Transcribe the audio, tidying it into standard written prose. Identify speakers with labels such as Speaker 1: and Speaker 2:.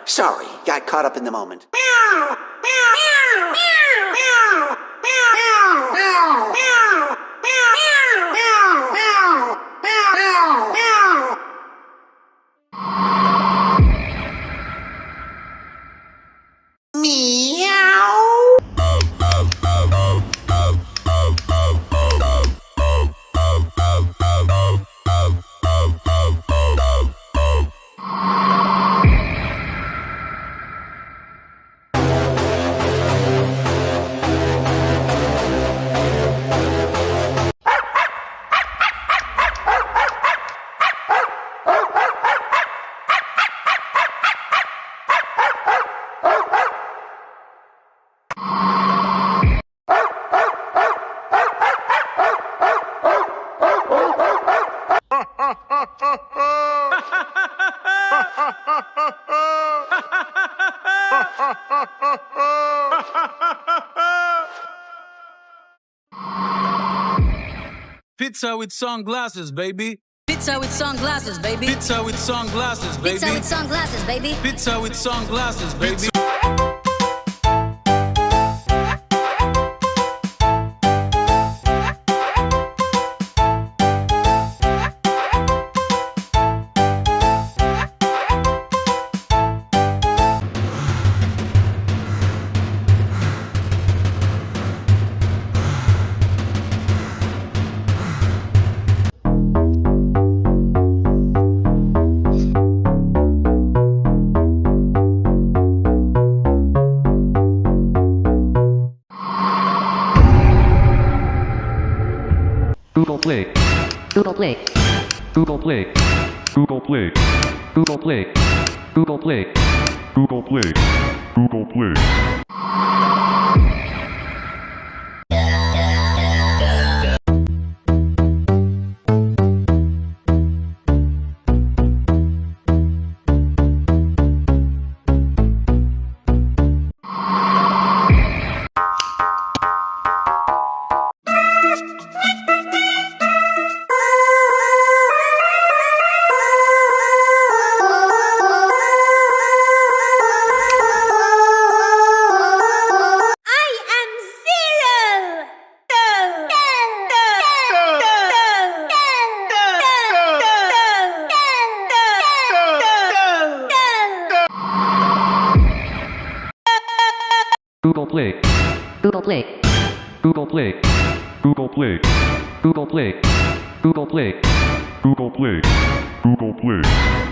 Speaker 1: Sorry, got caught up in the moment.
Speaker 2: Pizza with sunglasses, baby.
Speaker 3: Pizza with sunglasses, baby.
Speaker 2: Pizza with sunglasses, baby.
Speaker 3: Pizza with sunglasses, baby.
Speaker 2: Pizza with sunglasses, baby.
Speaker 4: Google Play.
Speaker 3: Google Play.
Speaker 4: Google Play. Google Play. Google Play. Google Play. Google Play. Google Play. Google Play.
Speaker 3: Google Play.
Speaker 4: Google Play. Google Play. Google Play. Google Play. Google Play. Google Play.